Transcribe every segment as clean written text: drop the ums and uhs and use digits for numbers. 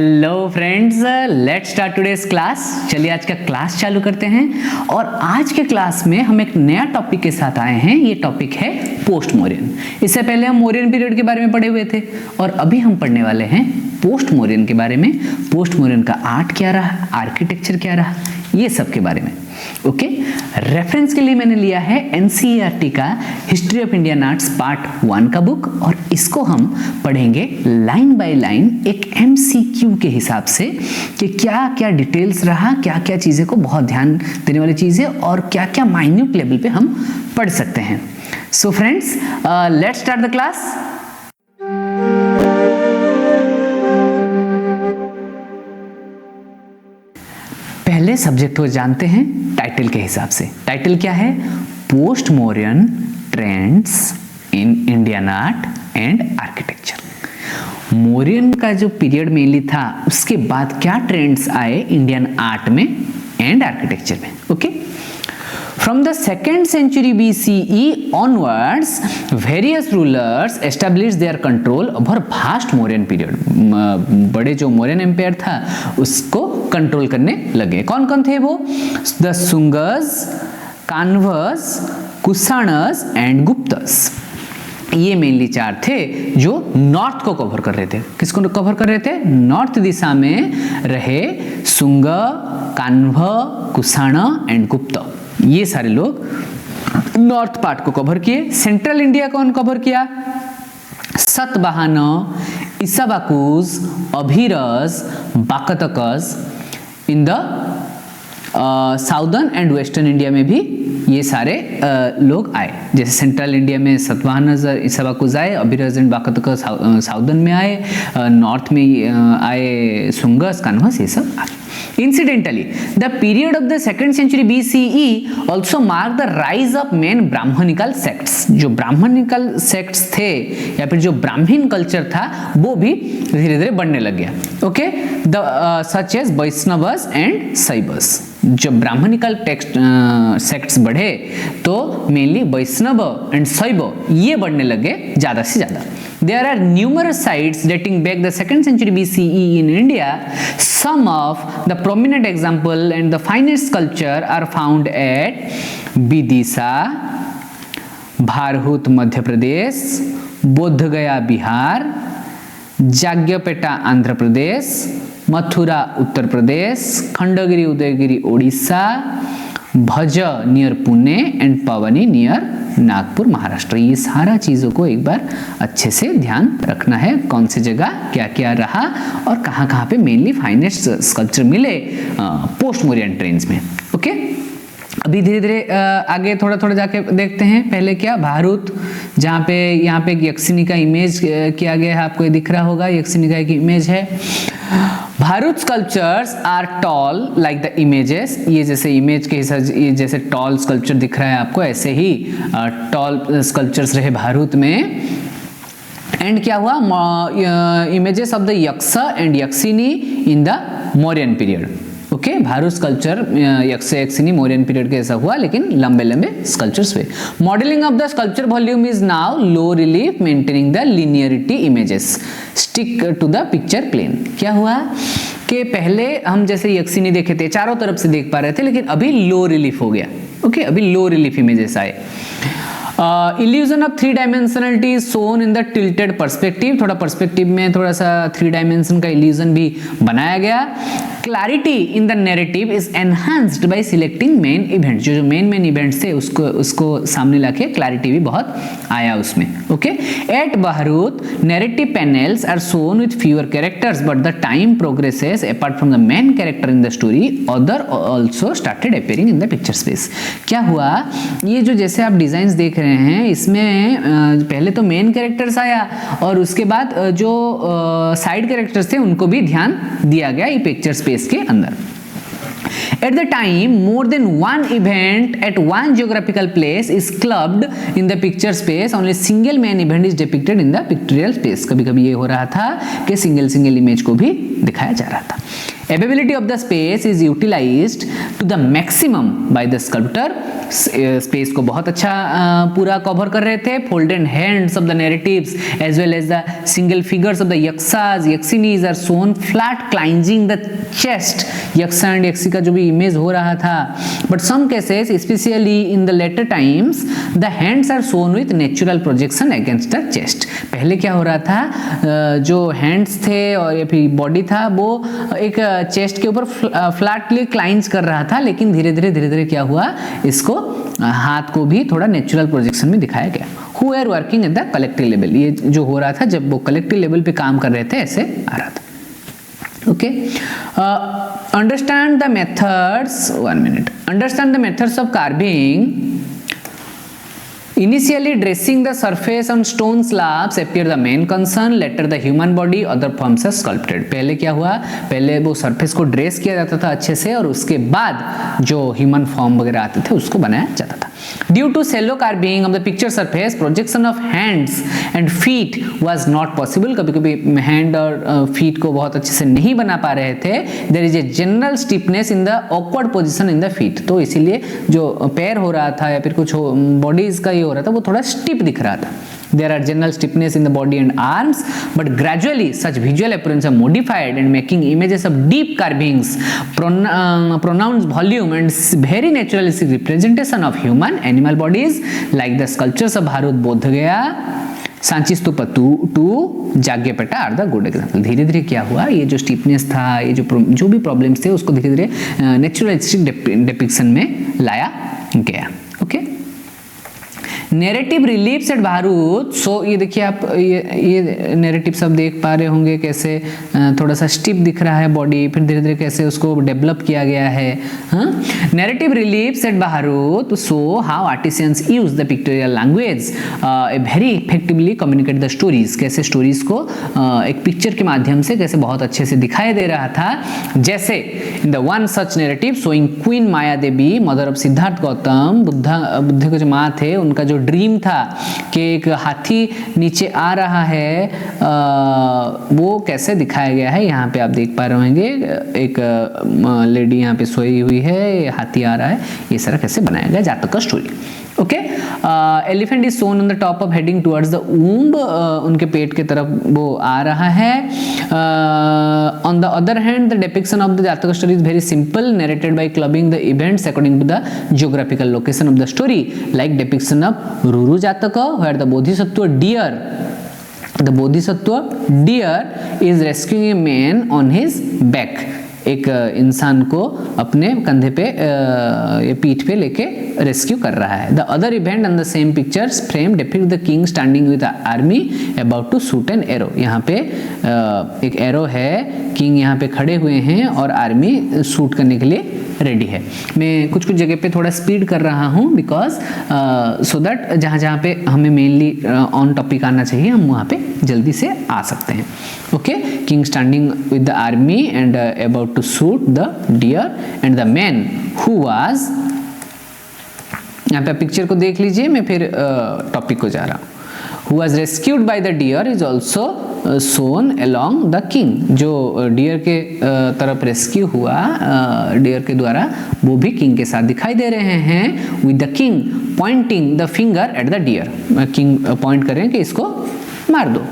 Hello friends, let's start today's class. चलिए आज का क्लास चालू करते हैं। और आज के क्लास में हम एक नया टॉपिक के साथ आए हैं। ये टॉपिक है पोस्ट मौर्यन। इससे पहले हम मौर्यन पीरियड के बारे में पढ़े हुए थे और अभी हम पढ़ने वाले हैं पोस्ट मौर्यन के बारे में। पोस्ट मौर्यन का आर्ट क्या रहा, आर्किटेक्चर क्या रहा, ये सब के बारे में। ओके, रेफरेंस के लिए मैंने लिया है एनसीईआरटी का history of Indian arts part 1 का बुक, और इसको हम पढ़ेंगे लाइन बाय लाइन एक एमसीक्यू के हिसाब से कि क्या क्या डिटेल्स रहा, क्या क्या चीज़ें को बहुत ध्यान देने वाली चीज़ें और क्या क्या माइन्यूट लेवल पे हम पढ़ सकते हैं। So friends, let's start the class. पहले सब्जेक्ट को जानते हैं टाइटल के हिसाब से। टाइटल क्या है? Post Mauryan trends in Indian art and architecture. Mauryan का जो पीरियड मेनली था, उसके बाद क्या ट्रेंड्स आए इंडियन आर्ट में एंड आर्किटेक्चर में। Okay, From the 2nd century BCE onwards, various rulers established their control over vast Mauryan period. बड़े जो मौर्यन एम्पायर था उसको कंट्रोल करने लगे। कौन कौन थे वो? The Sungas, Kanvas, Kushanas and Guptas. ये मेनली 4 थे जो नॉर्थ को कवर कर रहे थे। किसको कवर कर रहे थे? नॉर्थ दिशा में रहे सुंग, कान्व, कुषाण एंड गुप्त। ये सारे लोग नॉर्थ पार्ट को कवर किए। सेंट्रल इंडिया कौन कवर किया? Satavahana, Ikshvakus, Abhiras, Vakatakas. In the southern and western India में भी ये सारे लोग आए। जैसे सेंट्रल इंडिया में सतवाहन, इसावाकुज आए, अभिरस एंड बाकतकस साउदर्न में आए, नॉर्थ में आए सुंगस, कान्वस, ये सब आए। Incidentally, the period of the 2nd century BCE also marked the rise of main Brahmanical sects. जो ब्राह्मणिकल सेक्ट्स थे या फिर जो ब्राह्मण कल्चर था वो भी धीरे धीरे बढ़ने लग गया। Okay, the such as Vaishnavas and Shaivas. जब ब्राह्मणिकल सेक्ट्स बढ़े तो मेनली वैष्णव एंड शैव ये बढ़ने लगे ज़्यादा से ज़्यादा। There are numerous sites dating back the 2nd century BCE in India. Some of the prominent example and the finest sculpture are found at Vidisha, भारहूत Madhya Pradesh, Bodhgaya Bihar, जाग्यपेटा Andhra Pradesh, Mathura Uttar Pradesh, Khandagiri Udayagiri Odisha, भज near Pune and Pauni near Nagpur Maharashtra. ये सारा चीज़ों को एक बार अच्छे से ध्यान रखना है, कौन सी जगह क्या क्या रहा और कहाँ कहाँ पे मेनली फाइनेस्ट स्कल्पचर मिले पोस्ट मौर्यन ट्रेंड्स में। ओके, अभी धीरे धीरे आगे थोड़ा थोड़ा जाके देखते हैं। पहले क्या? भारहूत, जहाँ पे यहाँ पे यक्षिणी का इमेज किया गया है, आपको ये दिख रहा होगा, यक्षिणी का एक इमेज है। Bharhut sculptures are tall like the images. ये जैसे इमेज के हिसाब से ये जैसे टॉल स्कल्पचर दिख रहा है आपको, ऐसे ही टॉल स्कल्पचर्स रहे भारहूत में। एंड क्या हुआ? Images of the Yaksha and Yakshini in the Mauryan period. Okay, Bharhut sculpture Yaksha Yakshini Mauryan period के ऐसा हुआ, लेकिन लंबे लंबे स्कल्पचर्स हुए। Modelling of the sculpture volume is now low relief maintaining the linearity images stick to the picture plane. क्या हुआ कि पहले हम जैसे यक्षिणी देखे थे, चारों तरफ से देख पा रहे थे, लेकिन अभी लो रिलीफ हो गया। ओके, अभी लो रिलीफ इमेजेस आए। Illusion of 3 dimensionality shown in the tilted perspective. थोड़ा पर्सपेक्टिव में थोड़ा सा 3 डायमेंशन का इल्यूजन भी बनाया गया। Clarity in the narrative is enhanced by selecting main event. जो मेन इवेंट्स थे उसको सामने लाके क्लैरिटी भी बहुत आया उसमें। Okay, at Bharhut narrative panels are shown with fewer characters but the time progresses apart from the main character in the story other also started appearing in the picture space. क्या हुआ? ये जो जैसे आप डिजाइन्स देख रहे हैं, इसमें पहले तो मेन कैरेक्टर्स आया और उसके बाद जो साइड कैरेक्टर्स थे उनको भी ध्यान दिया गया ये पिक्चर स्पेस के अंदर। At the time, more than one event at one geographical place is clubbed in the picture space. Only single main event is depicted in the pictorial space. कभी-कभी ये हो रहा था कि सिंगल इमेज को भी दिखाया जा रहा था। Availability of the space is utilized to the maximum by the sculptor space को बहुत अच्छा पूरा कवर कर रहे थे. Folded hands of the narratives as well as the single figures of the Yakshas Yakshinis are shown flat clinging the chest. Yaksha and Yakshi का जो भी इमेज हो रहा था. But some cases specially in the later times the hands are shown with natural projection against the chest. पहले क्या हो रहा था, जो हैंड्स थे और या फिर बॉडी था वो एक चेस्ट के ऊपर फ्लैटली क्लाइंज कर रहा था, लेकिन धीरे धीरे क्या हुआ, इसको हाथ को भी थोड़ा नेचुरल प्रोजेक्शन में दिखाया गया. Who are working at the collective level, ये जो हो रहा था जब वो कलेक्टिव लेवल पे काम कर रहे थे ऐसे आ रहा था. Okay, understand the methods, 1 minute. Understand the methods of carving. Initially dressing the surface on stone slabs appear the main concern. Later the human body other forms are sculpted. पहले क्या हुआ, पहले वो सरफेस को ड्रेस किया जाता था अच्छे से और उसके बाद जो ह्यूमन फॉर्म वगैरह आते थे उसको बनाया जाता था. Due to shallow carving of the picture surface, projection of hands and feet was not possible. कभी-कभी हैंड और फीट को बहुत अच्छे से नहीं बना पा रहे थे. There is a general stiffness in the awkward position in the feet. तो इसीलिए जो पैर हो रहा था या फिर कुछ बॉडीज का ये हो रहा था वो थोड़ा स्टिफ दिख रहा था. There are general stiffness in the body and arms, but gradually such visual appearance are modified and making images of deep carvings, pronounced volume and very naturalistic representation of human animal bodies like the sculptures of Bharut, Bodh Gaya, Sanchi stupa 2, Jaggayyapeta are the good example. धीरे धीरे क्या हुआ, ये जो stiffness था, ये जो भी प्रॉब्लम्स थे उसको धीरे धीरे नेचुरलिस्टिक डिपिक्शन में लाया गया. Okay, narrative reliefs at Bharhut. So ये देखिए आप, ये नैरेटिव सब देख पा रहे होंगे कैसे थोड़ा सा स्टिफ दिख रहा है बॉडी, फिर धीरे धीरे कैसे उसको डेवलप किया गया है. Narrative reliefs at Bharhut so how artisans use the pictorial language very effectively communicate the stories. कैसे स्टोरीज को एक पिक्चर के माध्यम से कैसे बहुत अच्छे से दिखाई दे रहा था. जैसे in the one such narrative showing queen Maya Devi, mother of Siddharth Gautam, Buddha के जो माँ थे उनका जो ड्रीम था कि एक हाथी नीचे आ रहा है, वो कैसे दिखाया गया है. यहाँ पे आप देख पा रहे होंगे एक लेडी यहाँ पे सोई हुई है, हाथी आ रहा है, ये सारा कैसे बनाया गया जातक का story. Okay, elephant is shown on the top of heading towards the womb, उनके पेट की तरफ वो आ रहा है. On the other hand the depiction of the Jataka story is very simple, narrated by clubbing the events according to the geographical location of the story, like depiction of Ruru Jataka where the Bodhisattva deer, the bodhisattva deer is rescuing a man on his back. एक इंसान को अपने कंधे पे या पीठ पे लेके रेस्क्यू कर रहा है. The other event on the same pictures frame depict the king standing with army about to shoot an arrow. यहाँ पे एक एरो है, किंग यहाँ पे खड़े हुए हैं और आर्मी शूट करने के लिए रेडी है. मैं कुछ जगह पे थोड़ा स्पीड कर रहा हूँ बिकॉज सो दैट जहाँ पे हमें मेनली ऑन टॉपिक आना चाहिए हम वहाँ पे जल्दी से आ सकते हैं. Okay, king standing with the army and about to shoot the deer and the man who was, यहाँ पे पिक्चर को देख लीजिए, मैं फिर टॉपिक को जा रहा हूँ. who was rescued by the deer is also shown along the king. जो डियर के तरफ रेस्क्यू हुआ डियर के द्वारा, वो भी किंग के साथ दिखाई दे रहे हैं. with the king pointing the finger at the deer, king point कर रहे हैं कि इसको मार दो.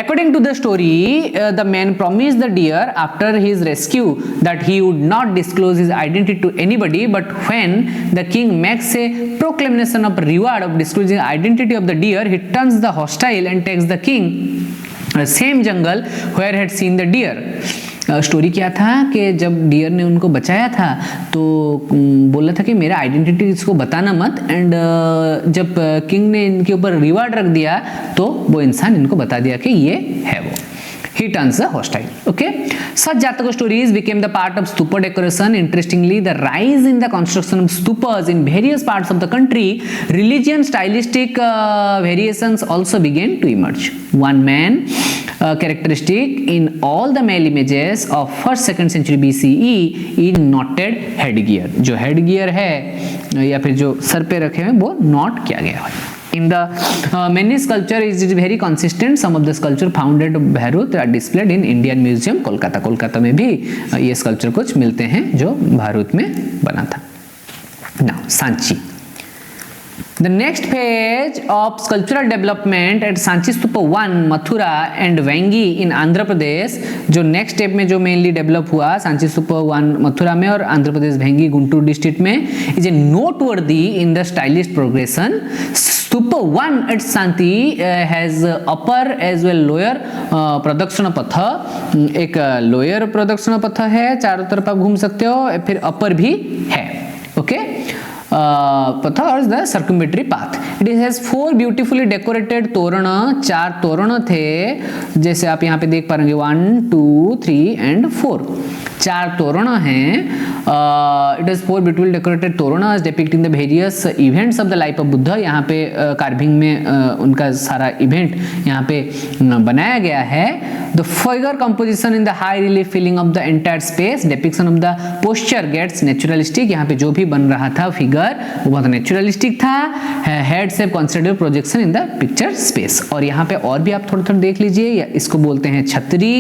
According to the story, the man promised the deer after his rescue that he would not disclose his identity to anybody, but when the king makes a proclamation of reward of disclosing the identity of the deer, he turns the hostile and takes the king same jungle where had seen the deer. Story क्या था कि जब dear ने उनको बचाया था तो बोला था कि मेरा आइडेंटिटी इसको बताना मत, एंड जब किंग ने इनके ऊपर रिवार्ड रख दिया तो वो इंसान इनको बता दिया कि ये है वो. He turns the hostile. Okay, such Jataka stories became the part of stupa decoration. Interestingly, the rise in the construction of stupas in various parts of the country, religion stylistic variations also began to emerge. One man characteristic in all the male images of 1st-2nd century BCE is knotted headgear. जो headgear है या फिर जो sir पे रखे हैं वो knot किया गया है. In the many sculpture is very consistent. Some of the sculpture found at Bharuch are displayed in Indian Museum, Kolkata. Kolkata में भी ये स्कल्पचर कुछ मिलते हैं जो भारूत में बना था. Now, Sanchi. The next phase of sculptural development at Sanchi Stupa 1, Mathura and Vangi in Andhra Pradesh, जो नेक्स्ट स्टेप में जो मेनली डेवलप हुआ सांची स्तूपा 1 मथुरा में और आंध्र प्रदेश भेंगी गुंटूर डिस्ट्रिक्ट में, is a noteworthy in the stylish progression. Stupa 1 at Santi has upper as well lower प्रदक्षिण पथ. एक lower प्रदक्षिण पथ है, चारों तरफ आप घूम सकते हो, फिर अपर भी है. ओके, पथ और the circumambulatory path. It has 4 beautifully decorated torana. 4 तोरण थे, जैसे आप यहाँ पे देख पा रहे हैं 1 2 3 एंड 4. 4 तोरण हैं. इट इज 4 ब्यूटीफुली डेकोरेटेड तोरण depicting the various events of the life of Buddha. यहाँ पे कार्विंग में उनका सारा इवेंट यहाँ पे बनाया गया है. The figure composition in the high relief feeling of the entire space. Depiction of the posture gets naturalistic. यहाँ पे जो भी बन रहा था फिगर वो बहुत नेचुरलिस्टिक था. हेड से considerable projection in the picture space. और यहाँ पे और भी आप थोड़ा थोड़ा देख लीजिए. इसको बोलते हैं छतरी,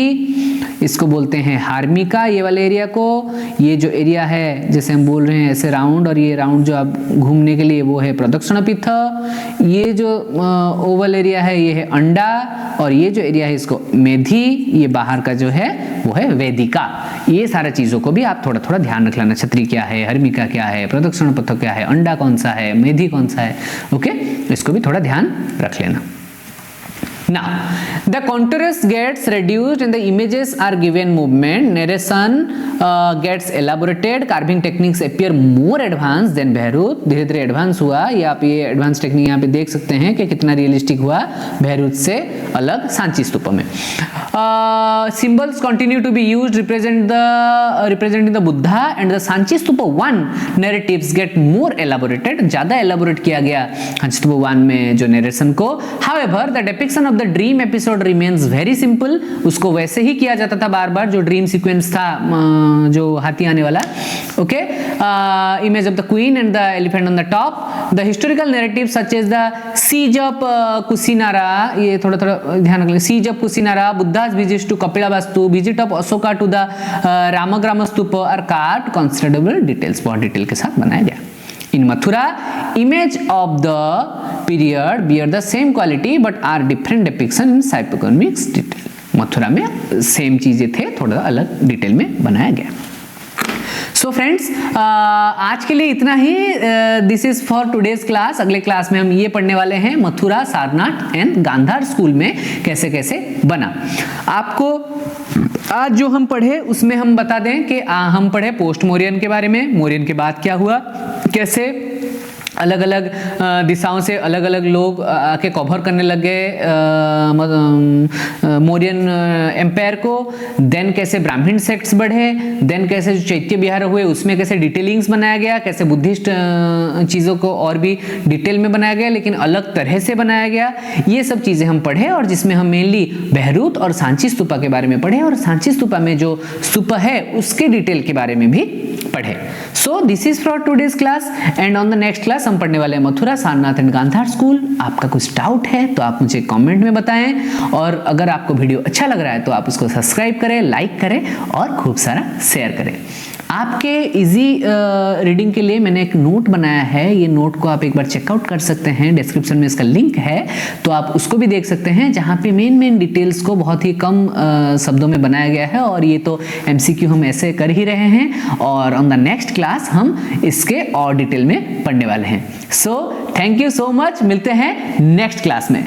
इसको बोलते हैं हार्मिका, ये वाले एरिया को. ये जो एरिया है जैसे हम बोल रहे हैं ऐसे राउंड, और ये राउंड जो आप घूमने के लिए वो है प्रदक्षिण पथ. ये जो ओवल एरिया है ये है अंडा, और ये जो एरिया है इसको मेधी. ये बाहर का जो है वो है वेदिका. ये सारा चीजों को भी आप थोड़ा थोड़ा ध्यान रख लेना. छतरी क्या है, हर्मिका क्या है, प्रदक्षिण पथ क्या है, अंडा कौन सा है, मेधी कौन सा है. ओके, इसको भी थोड़ा ध्यान रख लेना. Now, the contours gets reduced and the images are given movement. Narration gets elaborated. Carving techniques appear more advanced than Behrut. धीरे धीरे एडवांस हुआ. ये आप ये एडवांस टेक्निक यहाँ पे देख सकते हैं कि कितना रियलिस्टिक हुआ बेहरूत से अलग सांची स्तूप में. Symbols continue to be used representing the Buddha, and the Sanchi Stupa 1 narratives get more elaborated. ज़्यादा elaborate किया गया सांची स्तूप 1 में जो narration को. However, the depiction of the dream episode remains very simple. उसको वैसे ही किया जाता था बार बार जो ड्रीम सीक्वेंस था, जो हाथी आने वाला. Okay, image of the queen and the elephant on the top. The historical narrative such as the siege of Kusinara. ये थोड़ा थोड़ा ध्यान रखना. Siege of Kusinara, Buddha's visit to Kapilavastu, visit of Asoka to the Ramagrama Stupa are carved considerable details. बहुत detail के साथ बनाया गया. In Mathura, image of the period bear the same quality but are different depiction in psychoeconomics detail. Mathura में same चीजें थे, थोड़ा अलग डिटेल में बनाया गया. सो फ्रेंड्स, आज के लिए इतना ही. This is for today's class. अगले क्लास में हम ये पढ़ने वाले हैं मथुरा, सारनाथ एंड गांधार स्कूल में कैसे कैसे बना. आपको आज जो हम पढ़े उसमें हम बता दें कि हम पढ़े पोस्ट मौर्यन के बारे में. मौर्यन के बाद क्या हुआ, कैसे अलग अलग दिशाओं से अलग अलग लोग आके कवर करने लग गए मौर्यन एम्पायर को. देन कैसे ब्राह्मण सेक्ट्स बढ़े. देन कैसे जो चैत्य विहार हुए उसमें कैसे डिटेलिंग्स बनाया गया, कैसे बुद्धिस्ट चीज़ों को और भी डिटेल में बनाया गया लेकिन अलग तरह से बनाया गया. ये सब चीज़ें हम पढ़े, और जिसमें हम मेनली बेहरूत और सांची स्तूपा के बारे में पढ़े, और सांची स्तूपा में जो स्तूपा है उसके डिटेल के बारे में भी पढ़े. So this is for today's class, and on the next class हम पढ़ने वाले हैं मथुरा, सारनाथ एंड गांधार स्कूल. आपका कुछ डाउट है तो आप मुझे कमेंट में बताएं, और अगर आपको वीडियो अच्छा लग रहा है तो आप उसको सब्सक्राइब करें, लाइक करें और खूब सारा शेयर करें. आपके इजी रीडिंग के लिए मैंने एक नोट बनाया है. ये नोट को आप एक बार चेकआउट कर सकते हैं, डिस्क्रिप्शन में इसका लिंक है, तो आप उसको भी देख सकते हैं, जहाँ पे मेन डिटेल्स को बहुत ही कम शब्दों में बनाया गया है. और ये तो MCQ हम ऐसे कर ही रहे हैं, और ऑन द नेक्स्ट क्लास हम इसके और डिटेल में पढ़ने वाले हैं. So thank you so much. मिलते हैं नेक्स्ट क्लास में.